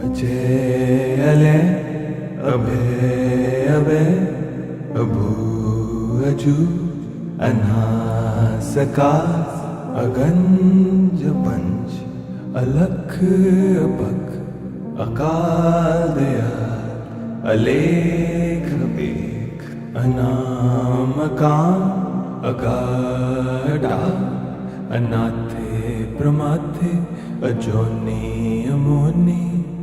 अजय अले अभय अभय अभू अजू अनासकार अगंज पंच अलख अपख अकाल दयाल अलेख बेख अनामकाम अगाढ़ा अनाथे प्रमाथे अजोनी अमोनी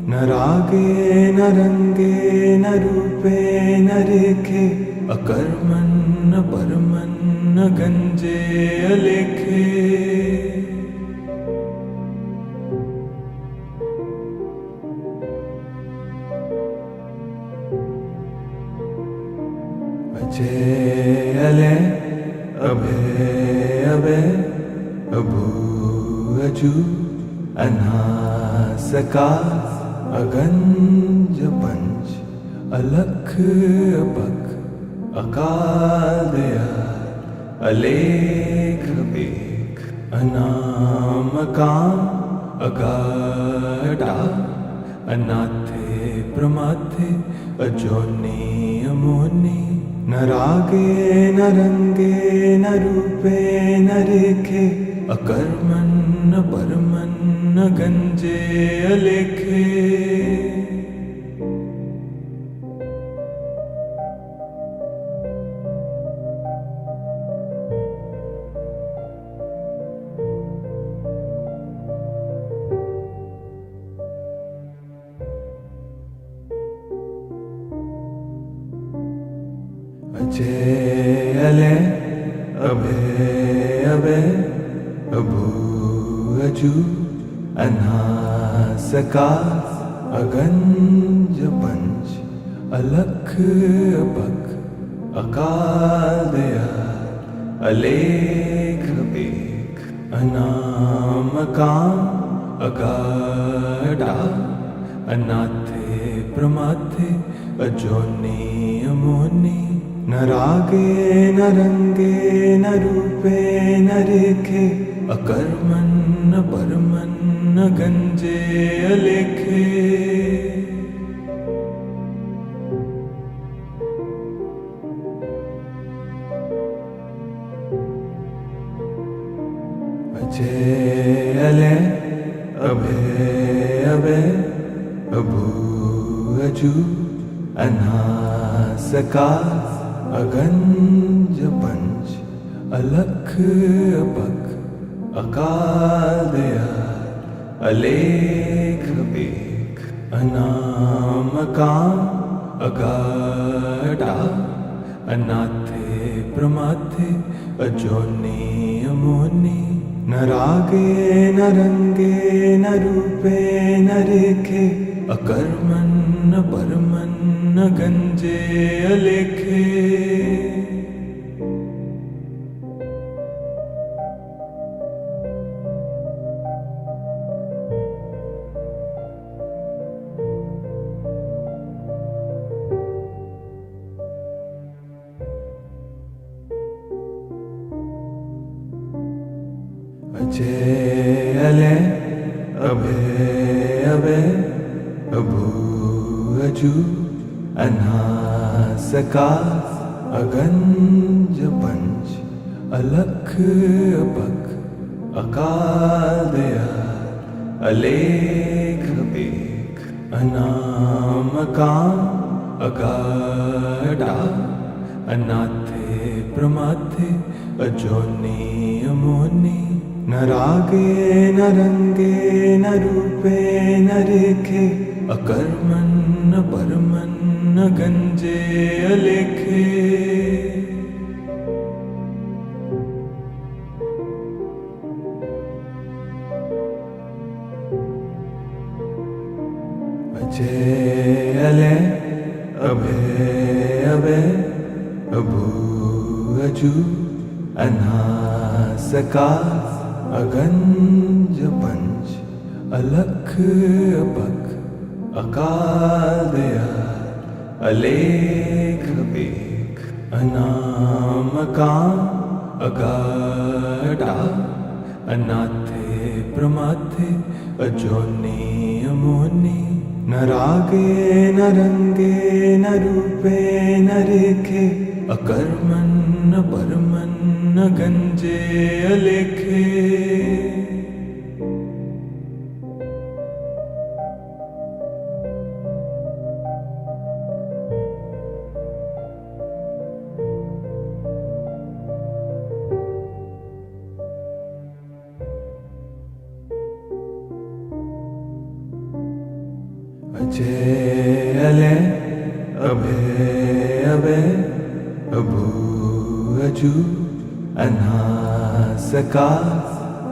न रागे न रंगे न रूपे न रेखे अकर्मन न परमन न गंजे अलेखे अजय अले अभय अभय अभू अजू अनासकार अगंज पंच अलख अपख अकाल दयाल अलेख बेख अनामकाम अगाढ़ा अनाथे प्रमाथे अजोनी अमोनी न रागे न रंगे न रूपे न रेखे अकर्मन न परमन न गंजे अलेखे अजय अले अभय अभय अभू अजू अनासकार अगंज पंच अलख अपख अकाल दयाल अलेख बेख अनामकाम अगाढ़ा अनाथे प्रमाथे अजोनी अमोनी न रागे न रंगे न रूपे न रेखे अकर्मन न परमन न गंजे अलेखे अजय अले अभय अभय अभू अजू अनासकार अगंज पंच अलख अपख अकाल दयाल अलेख बेख अनामकाम अगाढ़ा अनाथे प्रमाथे अजोनी अमोनी न रागे न रंगे न रूपे न रेखे अकर्मन न परमन न गंजे अलेखे अजय अले अभय अभय अभू अजू अनासकार अगंज पंच अलख अपख अकाल दयाल अलेख बेख अनामकाम अगाढ़ा अनाथे प्रमाथे अजोनी अमोनी न रागे न रंगे न रूपे न रेखे अकर्मन न परमन न गंजे अलेखे अजय अले अभय अभय अभू अजू अनासकार अगंज पंच अलख अपख अकाल दयाल अलेख बेख अनामकाम अगाढ़ा अनाथे प्रमाथे अजोनी अमोनी न रागे न रंगे न रूपे न रेखे अकर्मन् न परमन् न गंजे अलेखे अजय अले अभय अभय अभू अजू अनासका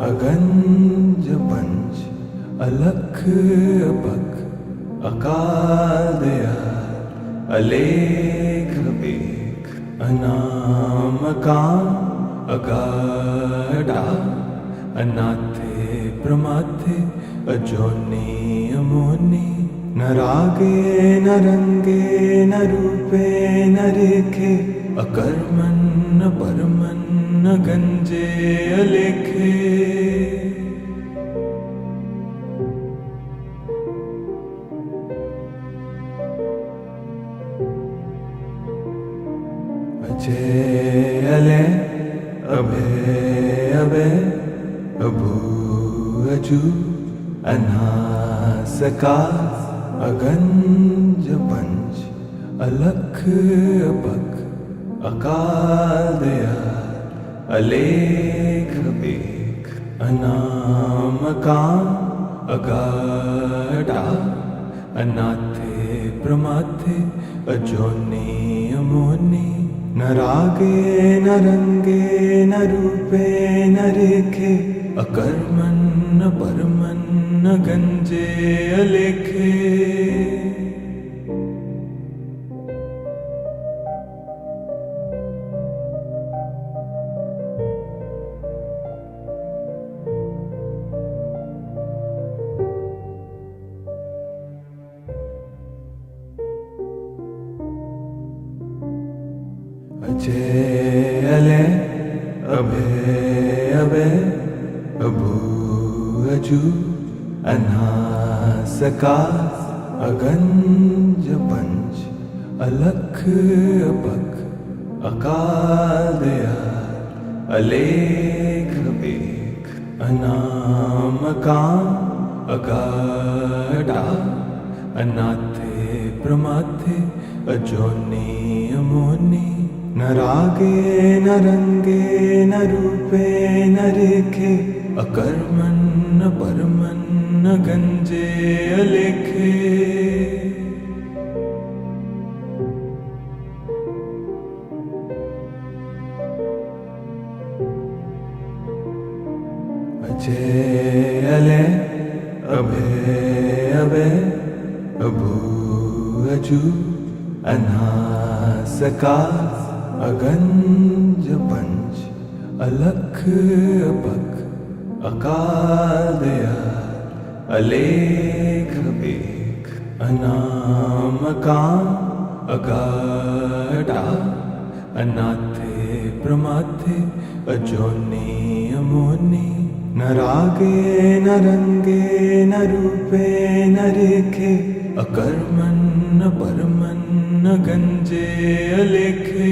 अगंज पंच अलख अपख अकाल दयाल अलेख बेख अनामकाम अगाढ़ा अनाथे प्रमाथे अजोनी अमोनी न रागे न रंगे न रूपे न रेखे अकर्मन् न परमन् न गंजे अलेखे अजय अले अभय अभय अभू अजू अनासका अगंज पंच अलख अपख अकाल दयाल अलेख बेख अनामकाम अगाढ़ा अनाथे प्रमाथे अजोनी अमोनी न रागे न रंगे न रूपे न रेखे अकर्मन् न परमन् न गंजे अलेखे अजय अले अभय अभय अभू अजू अनासका अगंज पंच अलख अपख अकाल दयाल अलेख बेख अनामकाम अगाढ़ा अनाथे प्रमाथे अजोनी अमोनी न रागे न रंगे न रूपे न रेखे अकर्मन् न परमन् न गंजे अलेखे अजय अले अभय अभय अभू अजू अनासका अगंज पंच अलख अपख अकाल दयाल अलेख बेख अनामकाम अगाढ़ा अनाथे प्रमाथे अजोनी अमोनी न रागे न रंगे न रूपे न रेखे अकर्मन् न परमन् न गंजे अलेखे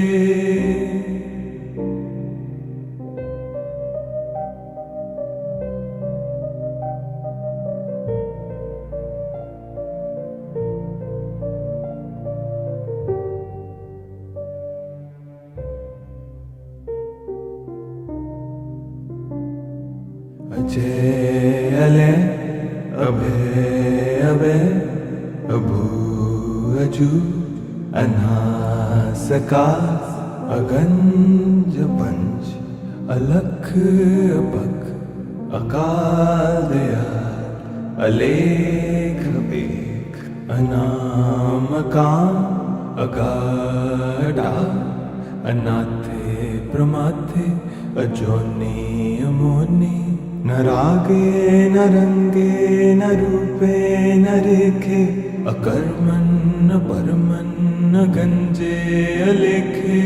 अजय अले अभय अभय अभू अजू अनासका अगंज पंच अलख अपख अकाल दयाल अलेख बेख अनामकाम अगाढ़ा अनाथे प्रमाथे अजोनी अमोनी न रागे न रंगे न रूपे न रेखे अकर्मन् न परमन् न गंजे अलेखे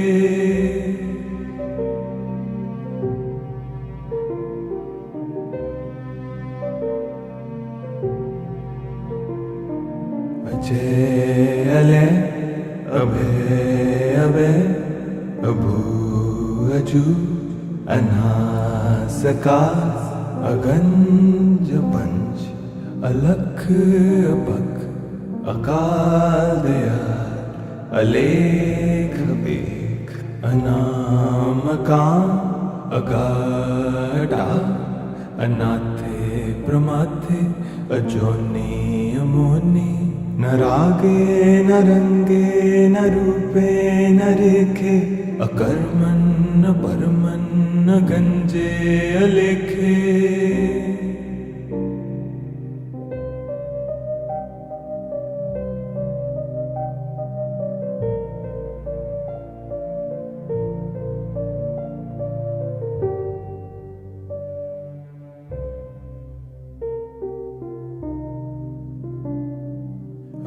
अजय अले अभय अभय अभू अजू अनासकार अगंज पंच अलख अपख अकाल दयाल अलेख बेख अनामकाम अगाढ़ा अनाथे प्रमाथे अजोनी अमोनी न रागे न रंगे न रूपे न रेखे अकर्मन न परमन न गंजे अलेखे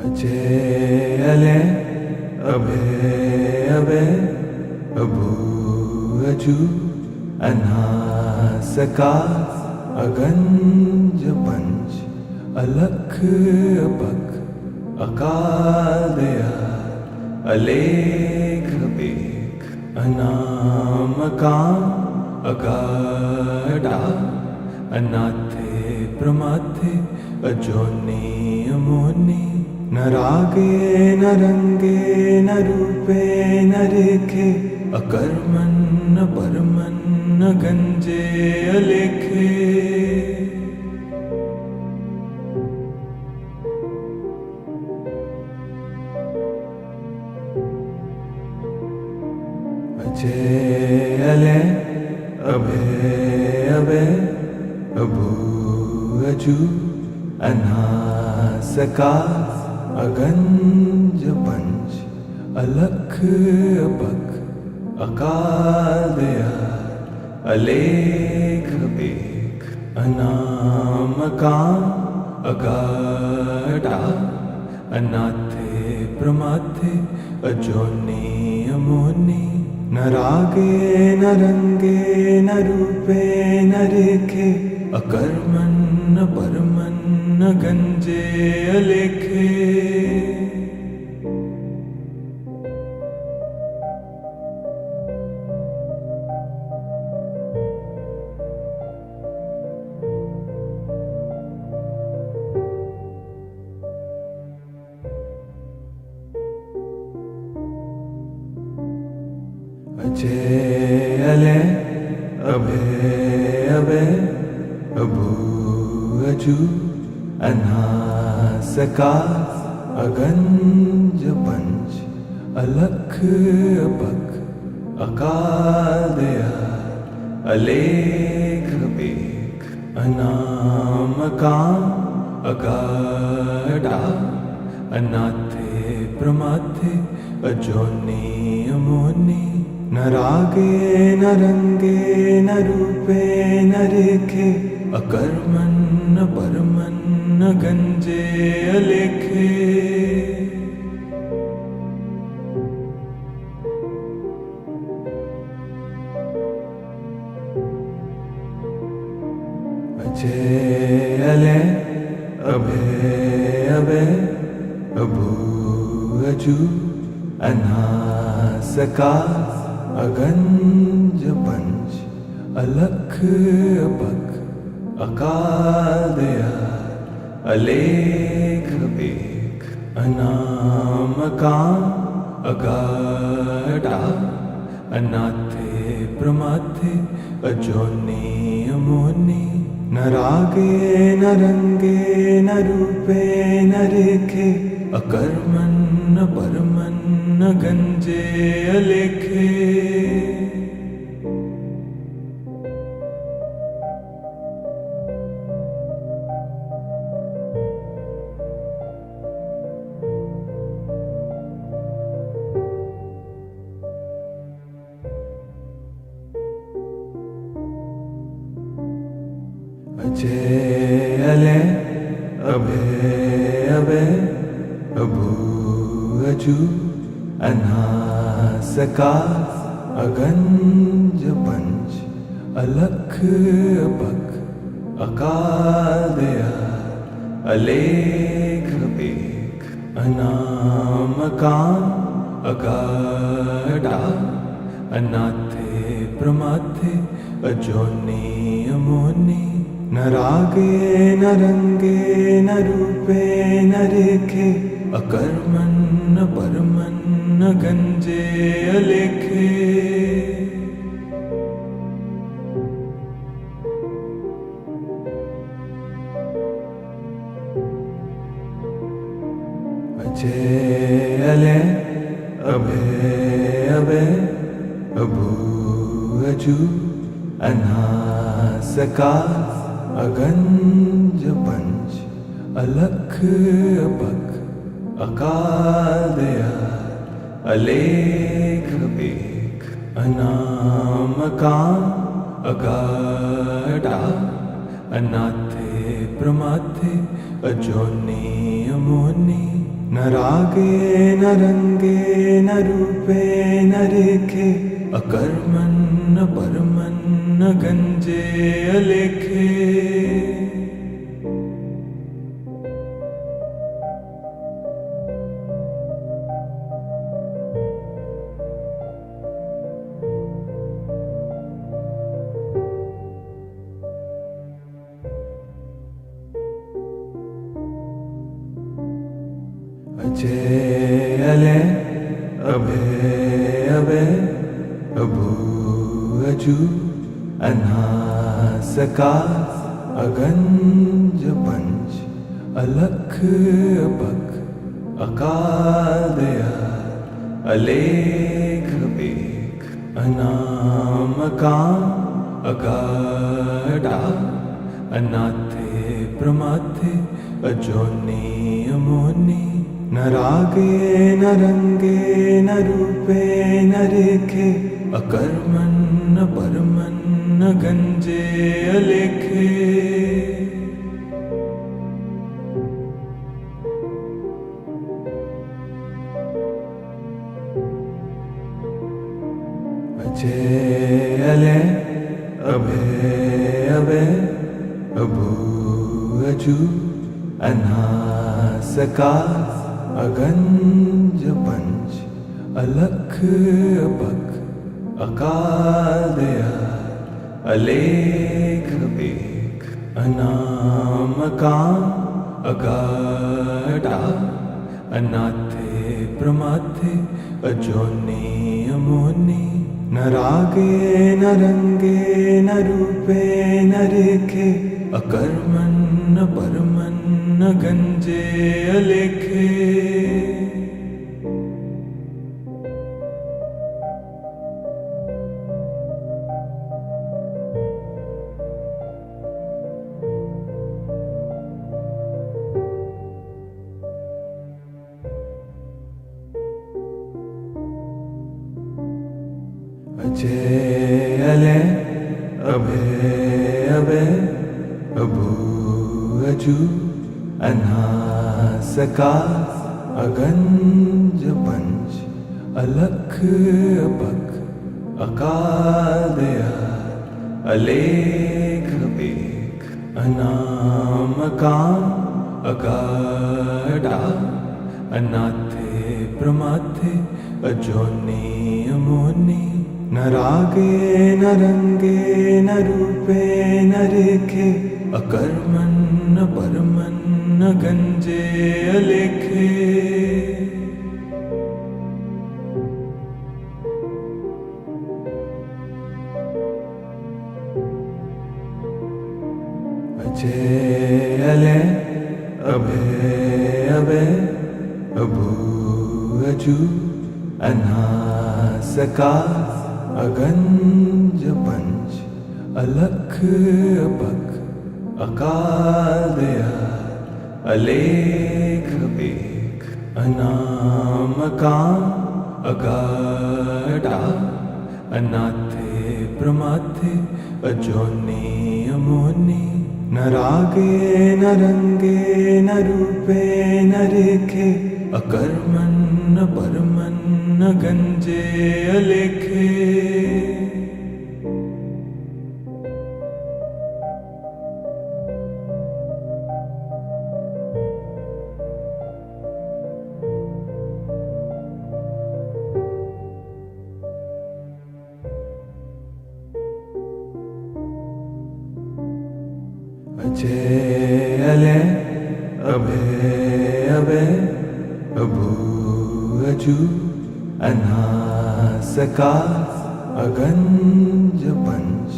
अजय अले अभय अभय अभू अजू अनासकार अगंज पंच अलख अपख अकाल दयाल अलेख बेख अनामकाम अगाढ़ा अनाथे प्रमाथे अजोनी अमोनी न रागे न रंगे न रूपे न रेखे अकर्मन न परमन न गंजे अलेखे अजय अले अभय अभय अभू अजू अनासकार अगंज पंच अलख अपख अकाल दयाल अलेख बेख अनामकाम अगाढ़ा अनाथे प्रमाथे अजोनी अमोनी न रागे न रंगे न रूपे न रेखे अकर्मन न परमन न गंजे अलेखे अजय अले अभय अभय अभू अजू अनासकार अगंज पंच अलख अपख अकाल दयाल अलेख बेख अनामकाम अगाढ़ा अनाथे प्रमाथे अजोनी अमोनी न रागे न रंगे न रूपे न रेखे अकर्मन न परमन न गंजे अलेखे अजय अले अभय अभय अभू अजू अनासकार अगंज पंच अलख अपख अकाल दयाल अलेख बेख अनामकाम अगाढ़ा अनाथे प्रमाथे अजोनी अमोनी न रागे न रंगे न रूपे न रेखे अकर्मन न परमन न गंजे अलेखे अजय अले अभय अभय अभू अजू अनासकार अगंज पंच अलख अपख अकाल दयाल अलेख बेख अनामकाम् अगाढा अनाथे प्रमाथे अजोनि अमोनि न रागे न रंगे न रूपे न रेखे अकर्मन् न परमन् न गंजे अलेखे अजय अले अभय अभय अभू अजू अनासकार अगंज पंच अलख अपख अकाल दयाल अलेख एक अनामकाम अगाढा अनाथे प्रमाथे अजोनि अमोनि न रागे न रंगे न रूपे न रेखे अकर्मन् न परमन् न गंजे अलेखे अजय अले अभय अभय अभू अजू अनासकार अगंज पंच अलख अपख अकाल दयाल अलेख एक अनामकाम अगाढा अनाथे प्रमाथे अजोनि अमोनि न रागे न रंगे न रूपे न रेखे अकर्मन् न परमन् न गंजे अलेखे अजय अले अभय अभय अभू अजू अनासकार अगंज पंच अलख अपख अकाल दयाल अलेख एक अनामकाम अगाढा अनाथे प्रमाथे अजोनि अमोनि न रागे न रंगे न रूपे न रेखे अकर्मन् न परमन् न गंजे अलेखे अजय अले अभय अभय अभू अजू अनासकार अगंज पंच अलख अपख अकाल दयाल अलेख एक अनामकाम अगाढा अनाथे प्रमाथे अजोनि अमोनि न रागे न रंगे न रूपे न रेखे अकर्मन् न परमन् न गंजे अलेखे अजय अले अभय अभय अभू अजू अनासकार अगंज पंच अलख अपख अकाल दयाल अलेख एक अनामकाम अगाढा अनाथे प्रमाथे अजोनि अमोनि न रागे न रंगे न रूपे न रेखे अकर्मन् न परमन् न गंजे अलेखे अले अभय अभय अभू अजू अनासकार अगंज पंच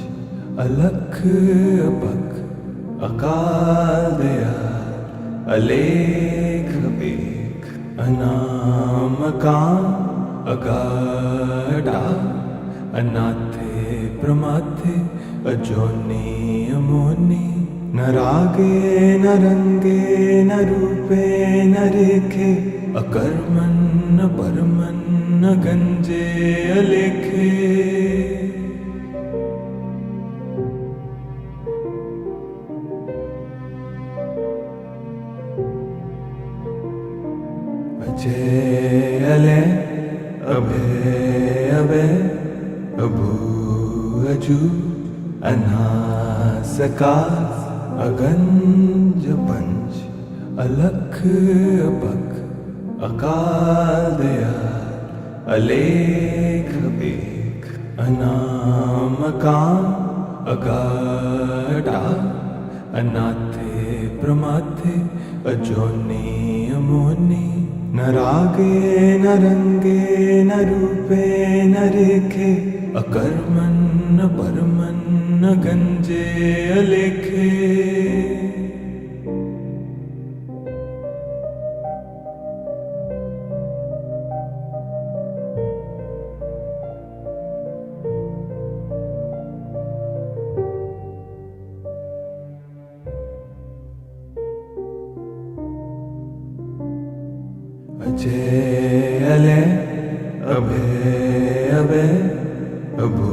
अलख अपख अकाल दयाल अलेख बेख अनामकाम अगाढ़ा अनाथे प्रमाथे अजोनी अमोनी न रागे न रंगे न रूपे न रेखे अकर्मन न परमन न गंजे अलेखे अजय अले अभय अभय अभू अजू अनासकार अगंज पंच अलख अपख अकाल दयाल अलेख बेख अनामकाम अगाढ़ा अनाथे प्रमाथे अजोनी अमोनी न रागे न रंगे न रूपे न रेखे अकर्मन न परमन न गंजे अलेखे अजय अले अभय अभय अभू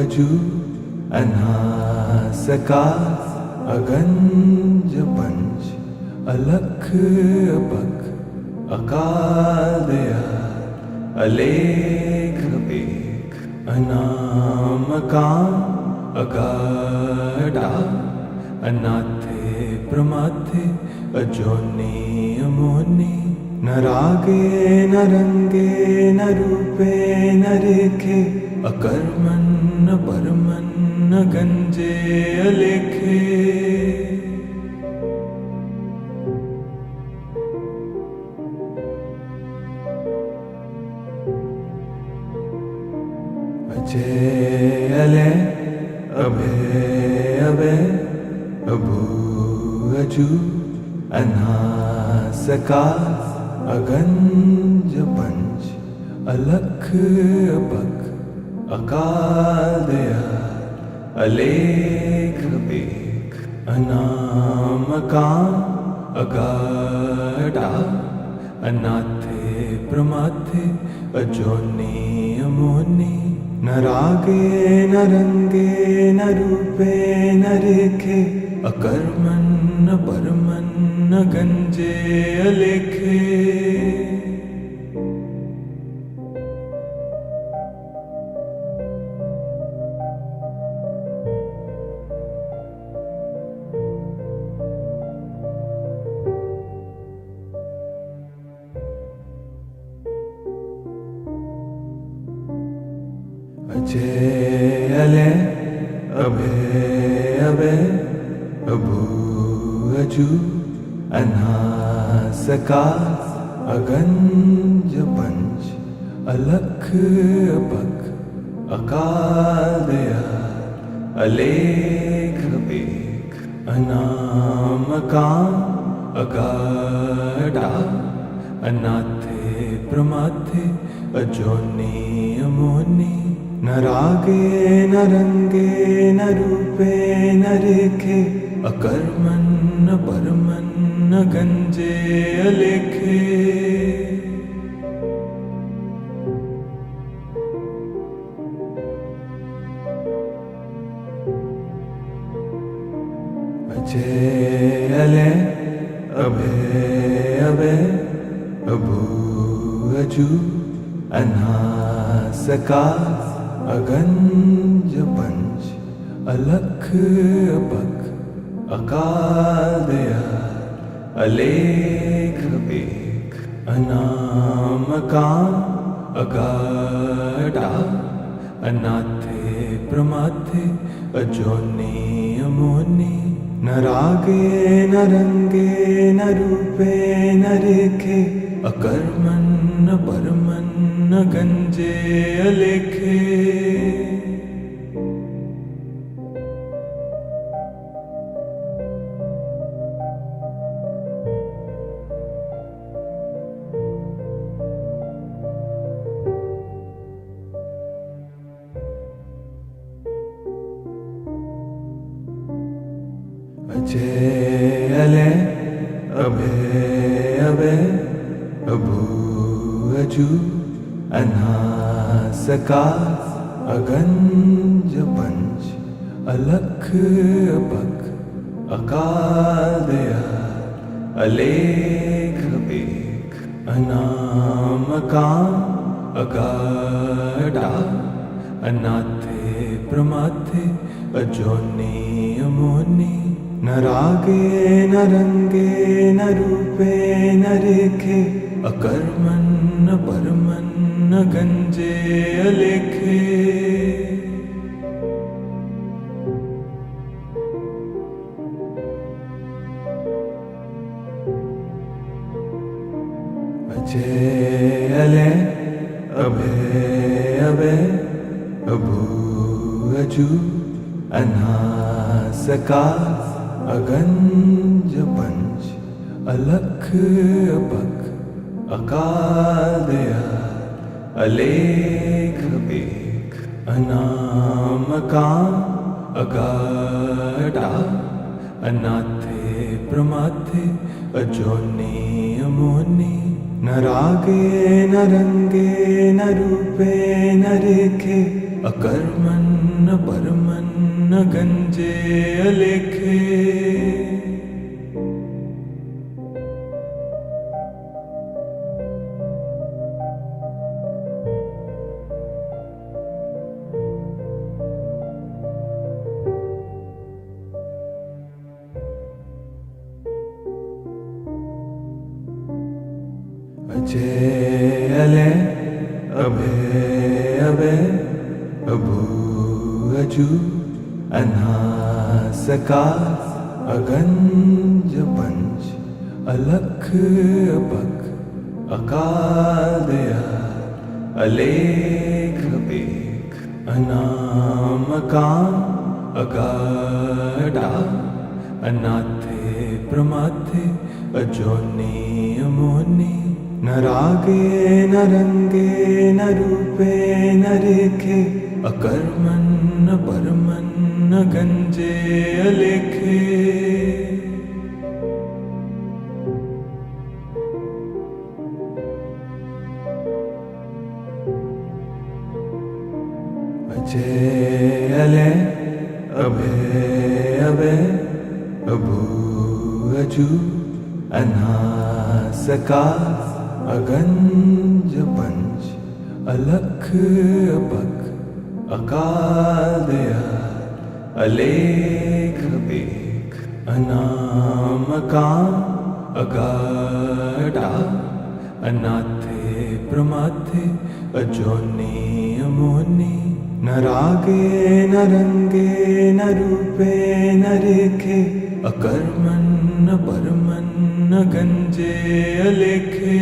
अजू अनासकार अगंज पंच अलख अपख अकाल दयाल अलेख बेख अनामकाम अगाढ़ा अनाथे प्रमाथे अजोनी अमोनी न रागे न रंगे न रूपे न रेखे अकर्मन न परमन न गंजे अलेखे अजय अले अभय अभय अभू अजू अनासकार अगंज पंच अलख अपख अकाल दयाल अलेख बेख अनामकाम अगाढ़ा अनाथे प्रमाथे अजोनी अमोनी न रागे न रंगे न रूपे न रेखे अकर्मन न परमन न गंजे अलेखे अजय अले अभय अभय अभू अजू अनासकार अगंज पंच अलख अपख अकाल दयाल अलेख बेख अनामकाम अगाढ़ा अनाथे प्रमाथे अजोनी अमोनी न रागे न रंगे न रूपे न रेखे अकर्मन न परमन न गंजे अलेखे अजय अले अभय अभय अभू अजू अनासकार अगंज पंच अलख अपख अकाल दयाल अलेख बेख अनामकाम अगाढ़ा अनाथे प्रमाथे अजोनी अमोनी न रागे न रंगे न रूपे न रेखे अकर्मण न परमन न गंजे अलेखे अजय अले अभय अभय अभू अजू अनासकार अगंज पंच अलख अपख अकाल दयाल अलेख बेख अनामकाम अगाढ़ा अनाथे प्रमाथे अजोनी अमोनी न रागे न रंगे न रूपे न रेखे अकर्मण न परमन न गंजे अलेखे अजय अले अभय अभय अभू अजू अनासकार अगंज पंच अलख अपख अकाल दयाल अलेख बेख अनामकाम अगाढ़ा अनाथे प्रमाथे अजोनी अमोनी न रागे न रंगे न रूपे न रेखे अकर्मण न परमन न गंजे अलेखे अजय अले अभय अभय अभू अजू अनासकार अगंज पंच अलख अपख अकाल दयाल अलेख बेख अनामकाम अगाढ़ा अनाथे प्रमाथे अजोनी अमोनी न रागे न रंगे न रूपे न रेखे अकर्मण न परमन न गंजे अलेखे अजय अले अभय अभय अभू अजू अनासकार अगंज पंच अलख अपख अकाल दयाल अलेख बेख अनामकाम अगाढ़ा अनाथे प्रमाथे अजोनी अमोनी न रागे न रंगे न रूपे न रेखे अकर्मण न परमन न गंजे अलेखे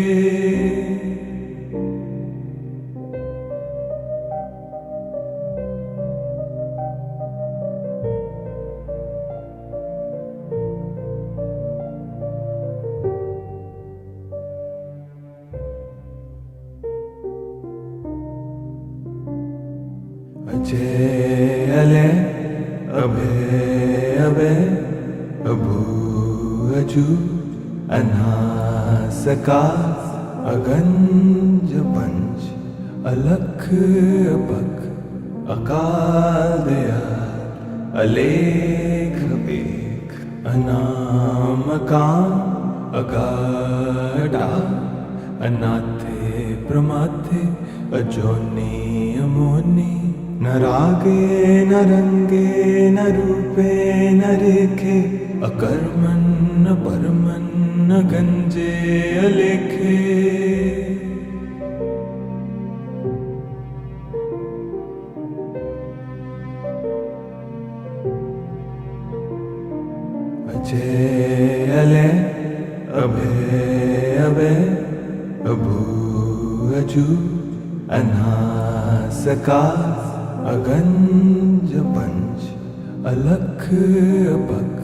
अजय अले अभय अभय अभू अजू अनासकार अगंज पंच अलख अपख अकाल दयाल अलेख बेख अनामकाम अगाढ़ा अनाथे प्रमाथे अजोनी अमोनी न रागे न रंगे न रूपे न रेखे अकर्मण न परमन न गंजे अलेखे अले अभय अभय अभू अजू अनासकार अगंज पंच अलख अपख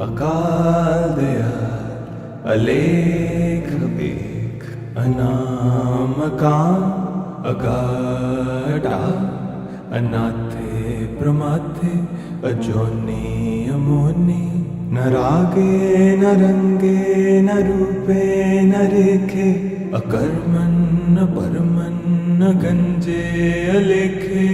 अकाल दयाल अलेख बेख अनामकाम अगाढ़ा अनाथे प्रमाथे अजोनी अमोनी न रागे न रंगे न रूपे न रेखे अकर्मन न परमन न गंजे अलेखे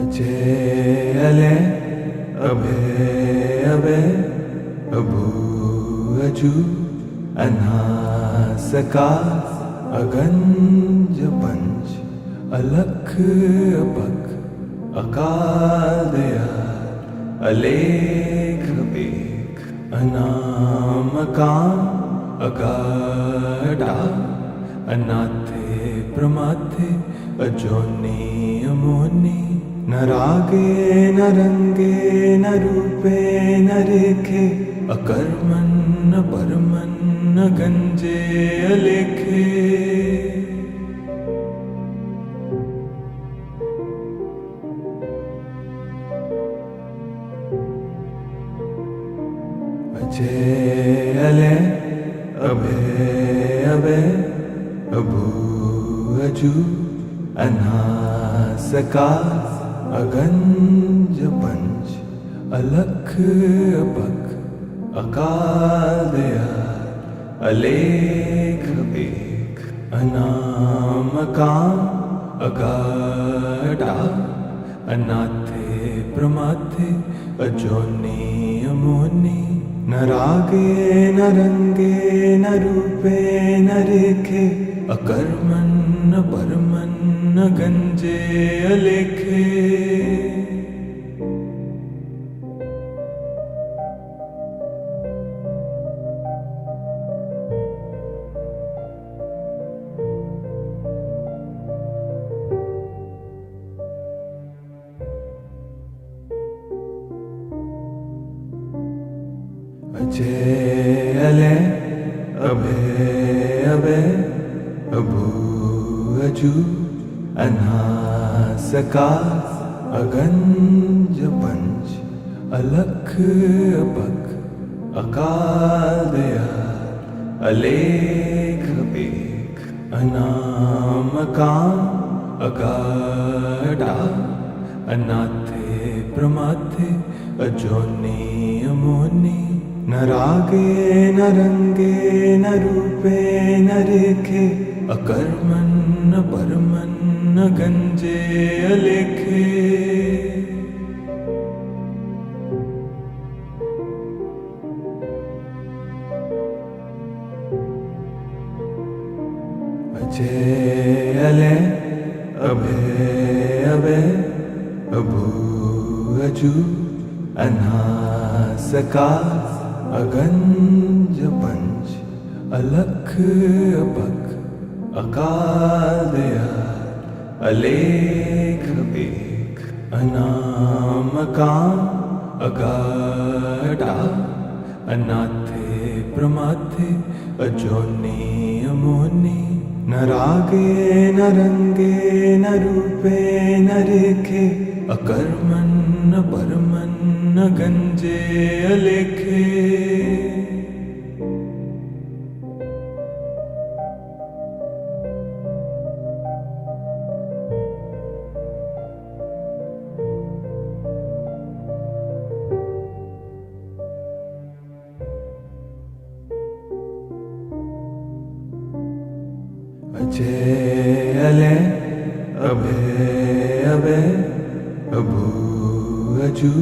अजय अले अभय अभय अभू अजू अनासकार अगंज पंच अलख अपख अकाल दयाल अलेख बेख अनामकाम अगाढ़ा अनाथे प्रमाथे अजोनी अमोनी न रागे न रंगे न रूपे न रेखे अकर्मन न परमन न गंजे अलेखे अजय अले अभय अभय अभू अजू अनासकार अगंज पंच अलख अपख अकाल दयाल अलेख बेख अनामकाम अगाढ़ा अनाथे प्रमाथे अजोनी अमोनी न रागे न रंगे न रूपे न रेखे अकर्मन न परमन न गंजे अलेखे अजय अले अभय अभय अभू अजू अनासकार अगंज पंच अलख अपख अकाल दयाल अलेख बेख अनामकाम अगाढ़ा अनाथे प्रमाथे अजोनी अमोनी न रागे न रंगे न रूपे न रेखे अकर्मन न परमन न गंजे अलेखे अजय अले अभय अभय अभू अजू अनासकार अगंज पंच अलख अपख अकाल दयाल अलेख बेख अनामकाम अगाढ़ा अनाथे प्रमाथे अजोनी अमोनी न रागे न रंगे न रूपे न रेखे अकर्मन न परमन न गंजे अलेखे अजय अले अभय अभय अभू अजू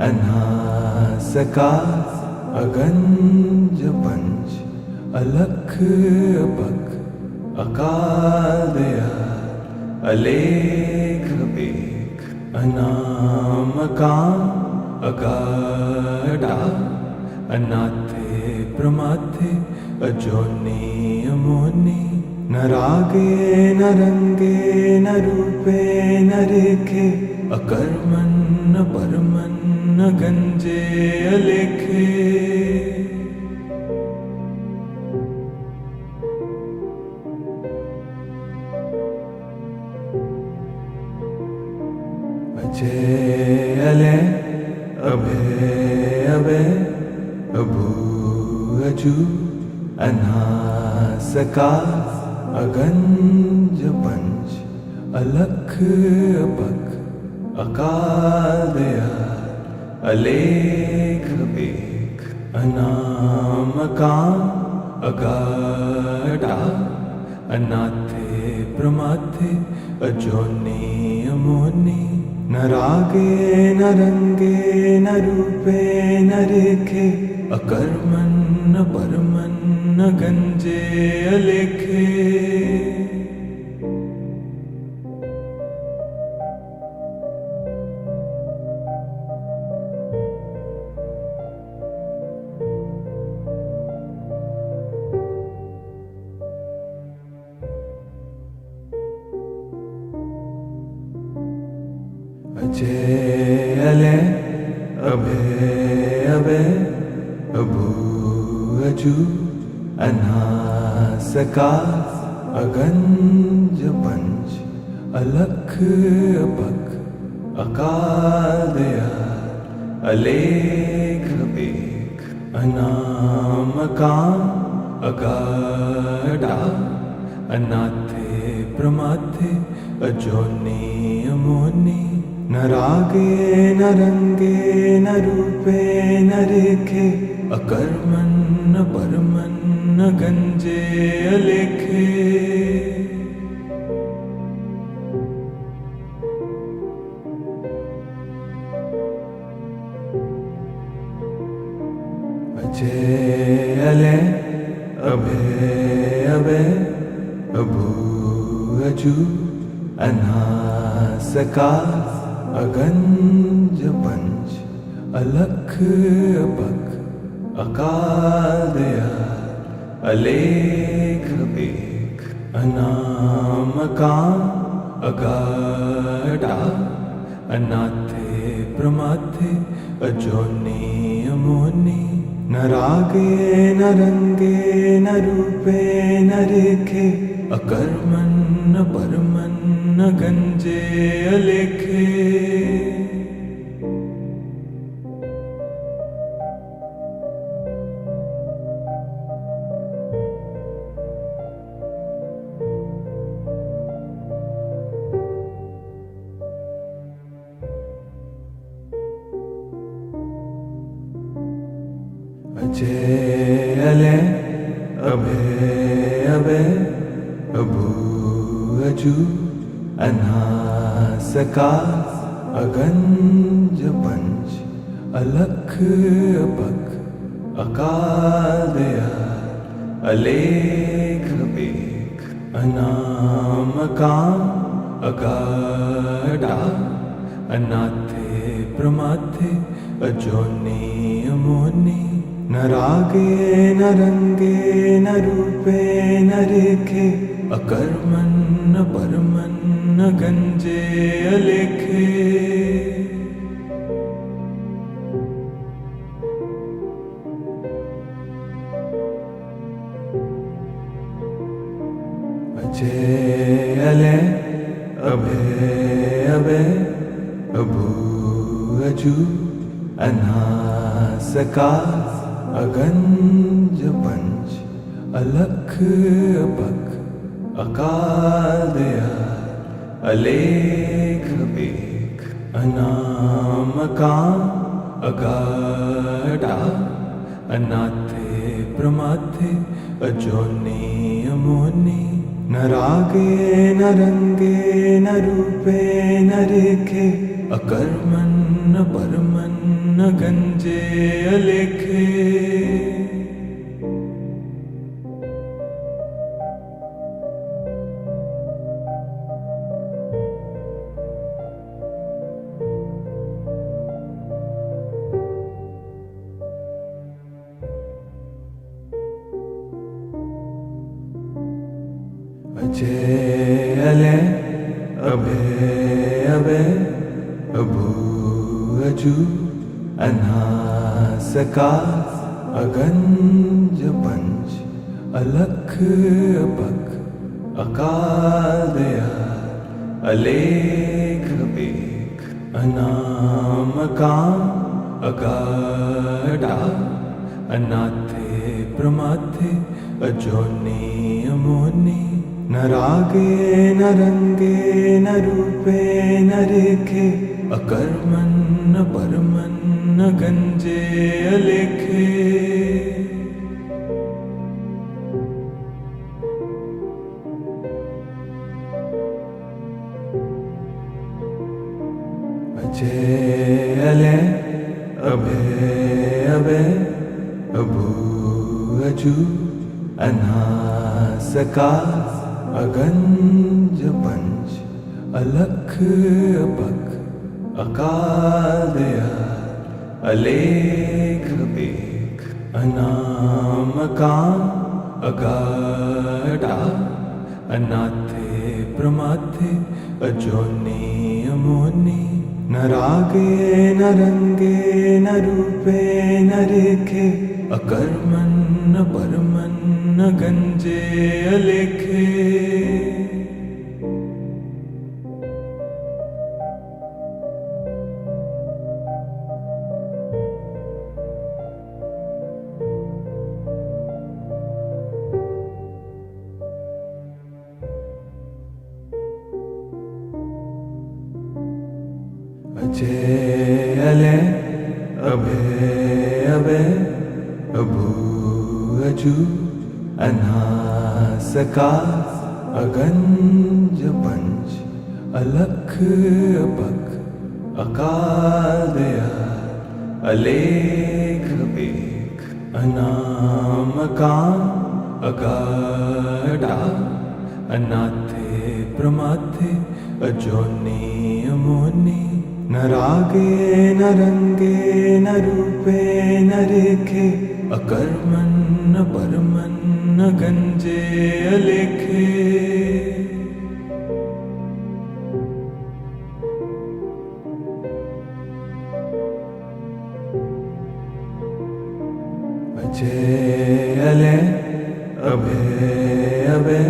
अनासकार अगंज पंच अलख अपख अकाल दयाल अलेख बेख अनामकाम् अगाढा अनाथे प्रमाथे अजोनि अमोनि न रागे न रंगे न रूपे न रेखे अकर्मन् न परमन् न गंजे अलेखे अजय अले अभय अभय अभू अजू अनासका अगंज पंच अलख अपख अकाल दयाल अलेख एक अनामकाम अगाढा अनाथे प्रमाथे अजोनि अमोनि न रागे न रंगे न रूपे न रेखे अकर्मन् न परमन् न गंजे अलेखे अजय अले अभय अभय अभू अजू अनासका अगंज पंच अलख अपख अकाल दयाल अलेख एक अनामकाम अगाढा अनाथे प्रमाथे अजोनि अमोनि न रागे न रंगे न रूपे न रेखे अकर्मन् न परमन् न गंजे अलेखे अजय अले अभय अभय अभू अजू अनासका अगंज पंच अलख अपख अकाल दयाल अलेख एक अनामकाम अगाढा अनाथे प्रमाथे अजोनि अमोनि न रागे न रंगे न रूपे न रेखे अकर्मन् न परमन् न गंजे अलेखे अजय अले अभय अभय अभू अजू अनासका अगंज पंच अलख अपख अकाल दयाल अलेख एक अनामकाम अगाढा अनाथे प्रमाथे अजोनि अमोनि न रागे न रंगे न रूपे न रेखे अकर्मन् न परमन् न गंजे अलेखे अजय अले अभय अभय अभू अजू अनासका अगंज पंच अलख अपख अकाल दयाल अलेख एक अनामकाम अगाढा अनाथे प्रमाथे अजोनि अमोनि न रागे न रंगे न रूपे न रेखे अकर्मन् न परमन् न गंजे अलेखे अजय अले अभय अभय अभू अजू अनासकास अगंज पंच अलख अपख अकाल दयाल अलेख बेख अनामकाम अगाढ़ा अनाथे प्रमाथे अजोनी अमोनी न रागे न रंगे न रूपे न रेखे अकर्मन न परमन न गंजे अलेखे अजय अले अभय अभय अभू अजू अनासकास अगंज पंच अलख अपख अकाल दयाल अलेख बेख अनामकाम अगाढ़ा अनाथे प्रमाथे अजोनी अमोनी न रागे न रंगे न रूपे न रेखे अकर्मन न परमन न गंजे अलेखे अजय अले अभय अभय अभू अजू अनासकास अगंज पंच अलख अपख अकाल दयाल अलेख बेख अनामकाम अगाढ़ा अनाथे प्रमाथे अजोनी अमोनी न रागे न रंगे न रूपे न रेखे अकर्मन न परमन न गंजे अलेखे अजय अले अभय अभय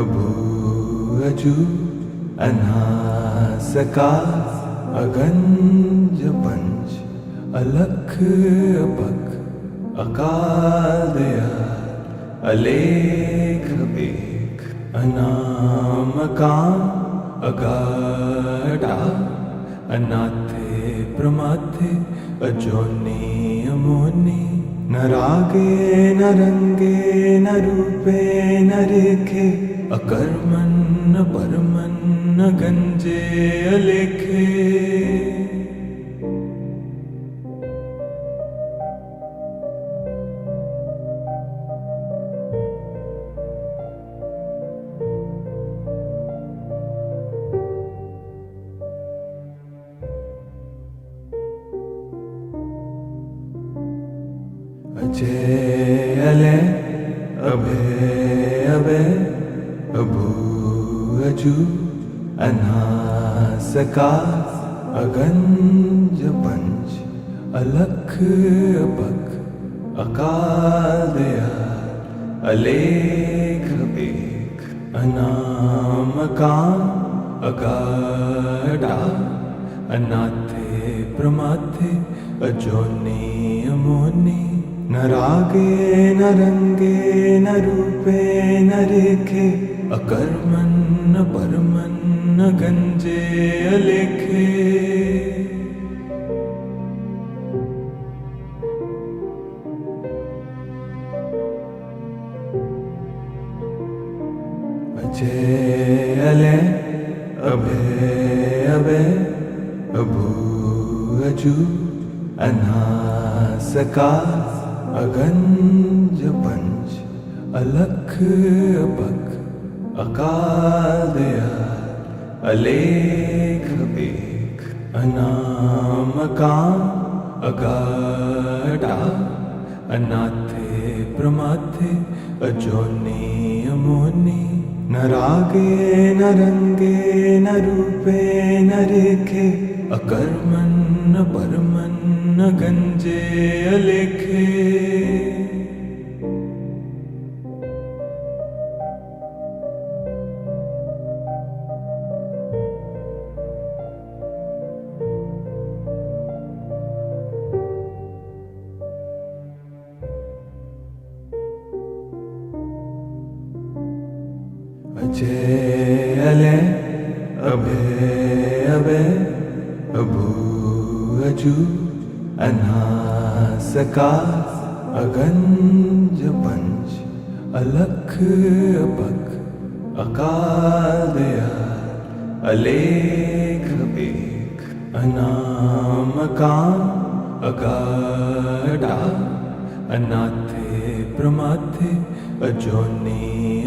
अभू अजू अनासकास अगंज पंच अलख अपख अकाल दयाल अलेख बेख अनामकाम अगाढ़ा अनाथे प्रमाथे अजोनी अमोनी न रागे न रंगे न रूपे न रेखे अकर्मन न परमन न गंजे अलेखे अजय अले अभय अभय अभू अजू अनासकास अगंज पंच अलख अपख अकाल दयाल अलेख बेख अनामकाम अगाढ़ा अनाथे प्रमाथे अजोनी अमोनी न रागे न रंगे न रूपे न रेखे अकर्मन न परमन न गंजे अलेखे अजय अले अभय अभय अभू अजू अनासकास अगंज पंच अलख अपख अकाल दयाल अलेख बेख अनामकाम अगाढ़ा अनाथे प्रमाथे अजोनी अमोनी न रागे न रंगे न रूपे न रेखे अकर्मण न परमन न गंजे अलेखे अजय अले अभय अभय अभू अजू अनासका अगंज पंच अलख अपख अकाल दयाल अलेख एक अनामकाम अगाढ़ा अनाथे प्रमाथे अजोनी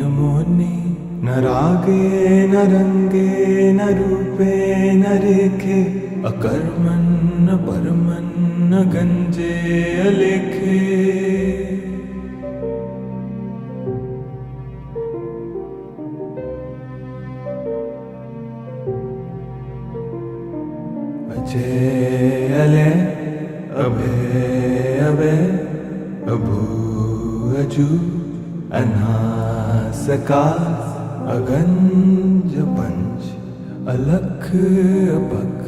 अमोनी न रागे न रंगे न रूपे न रेखे अकर्मण न परमन न गंजे अलेखे अजय अले अभय अभय अभू अजू अनासका अगंज पंच अलख अपख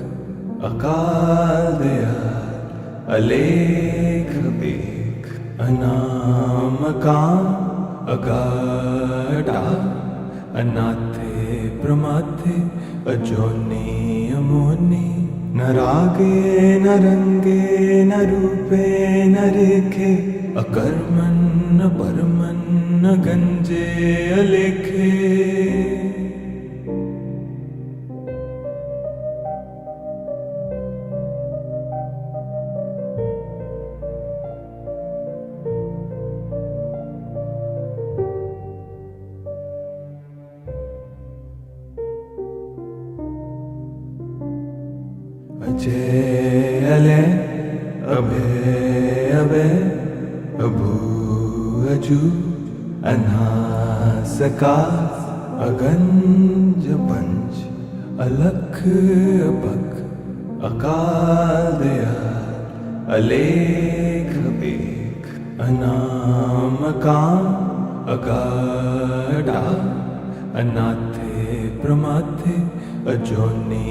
अकाल दयाल अलेख एक अनामकाम अगाढ़ा अनाथे प्रमाथे अजोनी अमोनी न रागे न रंगे न रूपे न रेखे अकर्मण न परमन न गंजे अलेखे अजय अले अभय अभय अभू अजू अनासका अगंज पंच अलख अपख अकाल दयाल अलेख एक अनामकाम अगाढ़ा अनाथे प्रमाथे अजोनी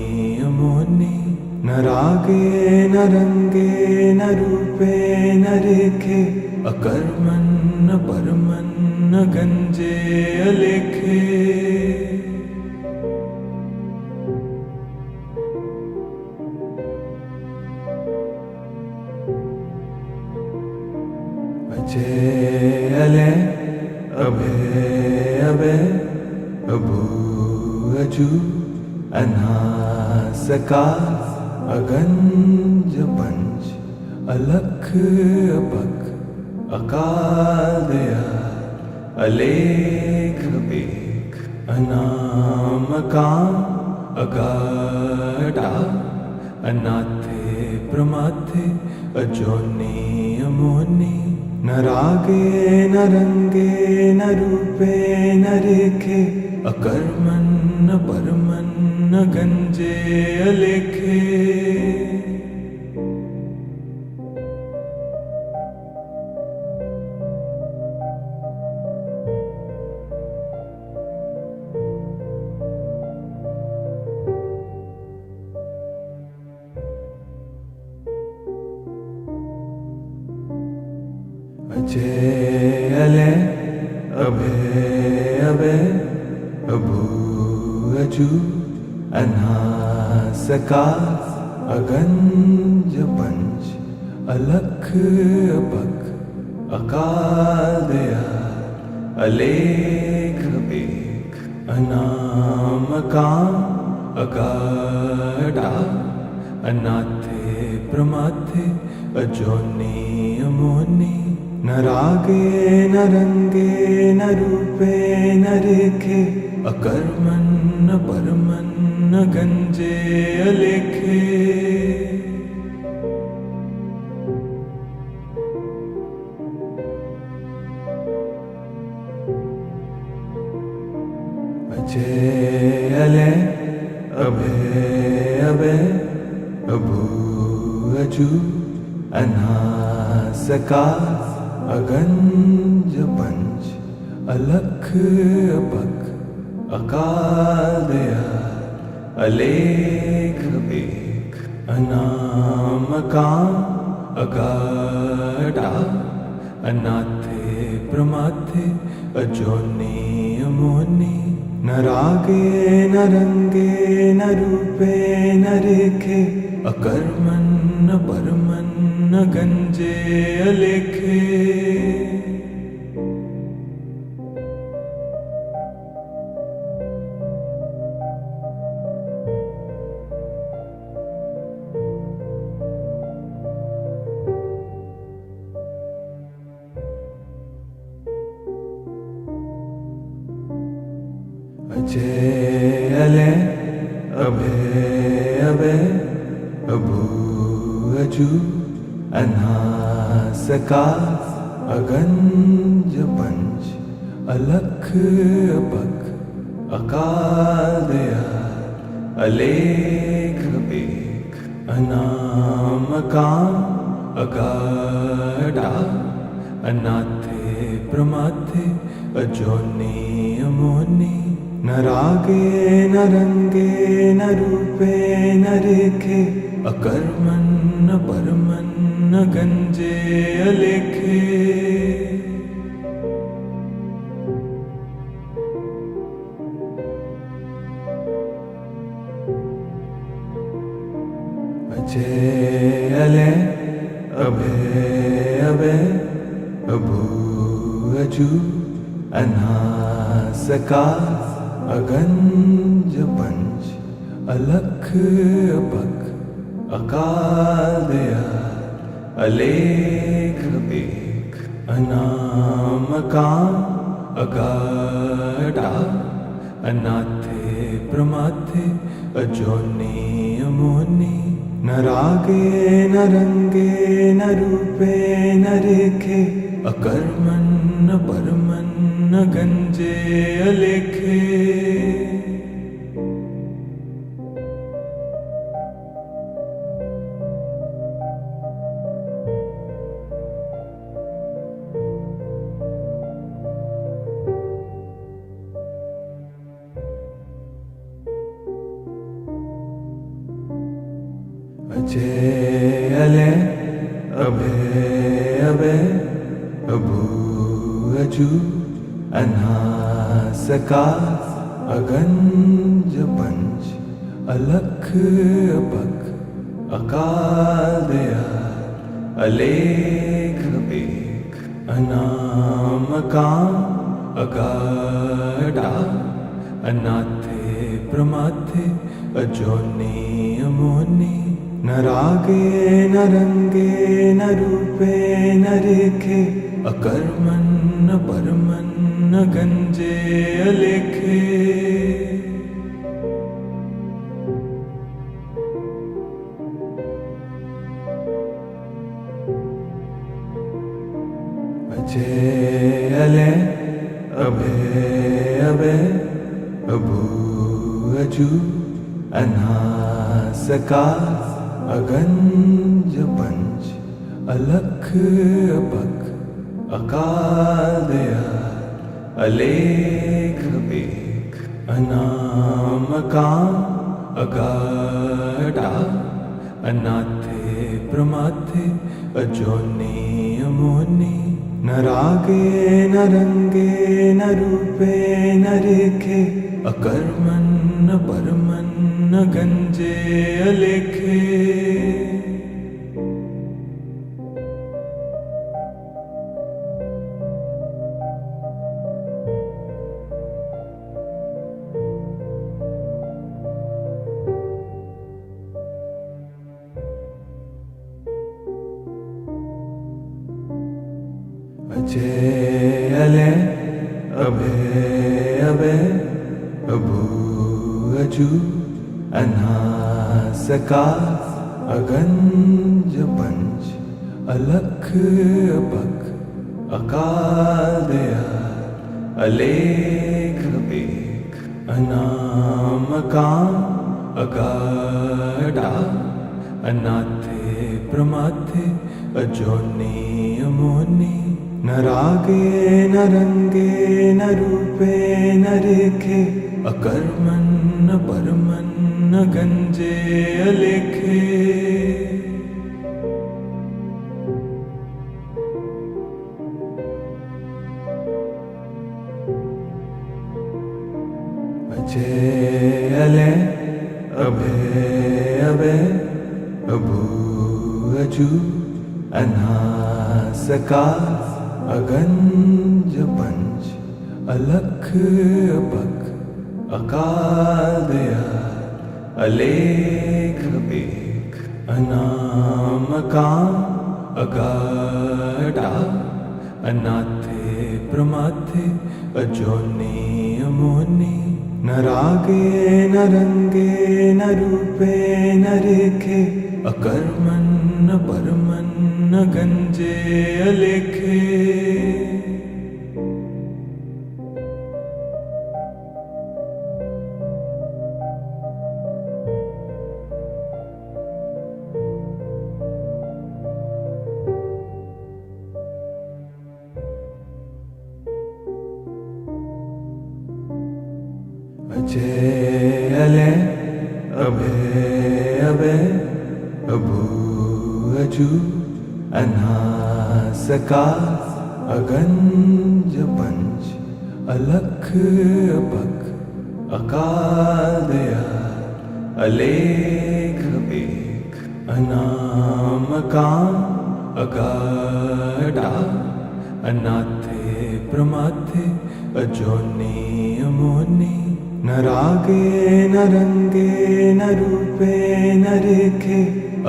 अमोनी न रागे न रंगे न रूपे न रेखे अकर्मण न परमन न गंजे अलेखे अजय अले अभय अभय अभू अजू अनासका अगंज पंच अलख अपख अकाल दयाल अलेख एक अनामकाम अगाढ़ा अनाथे प्रमाथे अजोनी अमोनी न रागे न रंगे न रूपे न रेखे अकर्मण न परमन न गंजे अलेखे अजय अले अभय अभय अभू अजू अनासका अगंज पंच अलख अपख अकाल दयाल अलेख एक अनामकाम अगाढ़ा अनाथे प्रमाथे अजोनी अमोनी न रागे न रंगे न रूपे न रेखे अकर्मण न परमन न गंजे अलेखे अजू अनासका अगंज पंच अलख अपख अकाल दयाल अलेख बेख अनामकाम अगाढ़ा अनाथे प्रमाथे अजोनी अमोनी न रागे न रंगे न रूपे न रेखे अकर्मन न परमन न गंजे अलेखे अजय अले अभय अभय अभू अजू अनासका अगंज पंच अलख अपख अकाल दयाल अलेख बेख अनामकाम अगाढ़ा अनाथे प्रमाथे अजोनी अमोनी न रागे न रंगे न रूपे न रेखे अकर्मन न परमन न गंजे अलेखे अजय अले अभय अभय अभू अजू अनासका अगंज पंच अलख अपख अकाल दयाल अलेख बेख अनामकाम अगाढ़ा अनाथे प्रमाथे अजोनी अमोनी न रागे न रंगे न रूपे न रेखे अकर्मन न परमन न गंजे अलेखे अजय अले अभय अभय अभू अजू अनासका अगंज पंच अलख अपख अकाल दयाल अलेख बेख अनामकाम अगाढ़ा अनाथे प्रमाथे अजोनी अमोनी न रागे न रंगे न रूपे न रेखे अकर्मन न परमन न गंजे अलेखे अजय अले अभय अभय अभू अजू अनासका अगंज पंच अलख अपख अकाल दयाल अलेख बेख अनामकाम अगाढ़ा अनाथे प्रमाथे अजोनी अमोनी न रागे न रंगे न रूपे न रेखे अकर्मन न परमन न गंजे अलेखे अजय अले अभय अभय अभू अजू अनासका अगंज पंच अलख अपख अकाल दयाल अलेख बेख अनामकाम अगाढ़ा अनाथे प्रमाथे अजोनी अमोनी न रागे न रंगे न रूपे न रेखे अकर्मण न परमन न गंजे अलेखे अजय अले अभय अभय अभू अजू अनासका अगंज पंच अलख अपख अकाल दयाल अलेख बेख अनामकाम अगाढ़ा अनाथे प्रमाथे अजोनी अमोनी न रागे न रंगे न रूपे न रेखे अकर्मण न परमन न गंजे अलेखे अजय अले अभय अभय अभू अजू अनासका अगंज पंच अलख अपख अकाल दयाल अलेख बेख अनामकाम अगाढ़ा अनाथे प्रमाथे अजोनी अमोनी न रागे न रंगे न रूपे न रेखे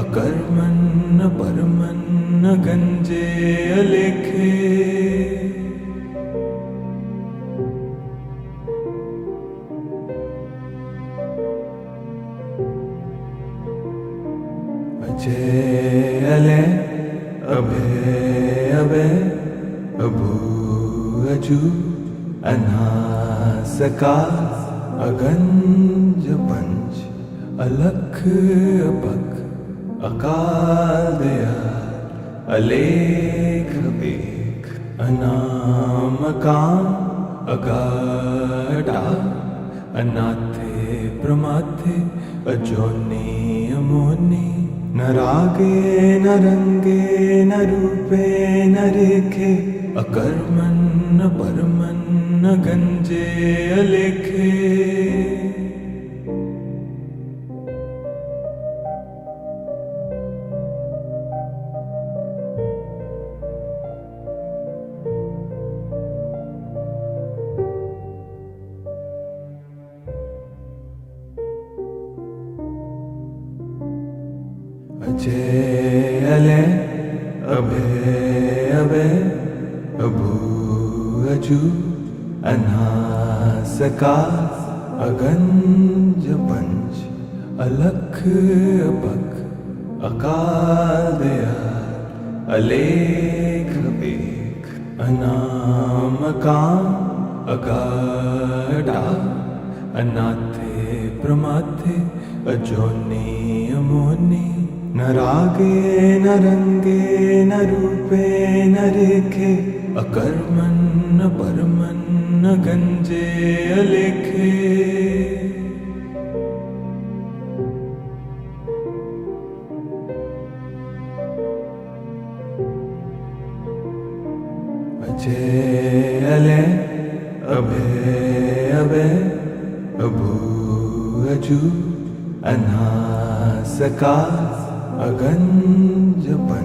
अकर्मण न परमन न गंजे अलेखे अजय अले अभय अभय अभू अजू अनासका अगंज पंच अलख अपख अकाल दयाल अलेख बेख अनामकाम अगाढ़ा अनाथे प्रमाथे अजोनी अमोनी न रागे न रंगे न रूपे न रेखे अकर्मण न परमन न गंजे अलेखे अजय अले अभय अभय अभू अजू अनासका अगंज पंच अलख अपख अकाल दयाल अलेख बेख अनामकाम अगाढ़ा अनाथे प्रमाथे अजोनी अमोनी न रागे न रंगे न रूपे न रेखे अकर्मण न परमन न गंजे अलेखे अजय अले अभय अभय अभू अजू अनासका अगंज पंच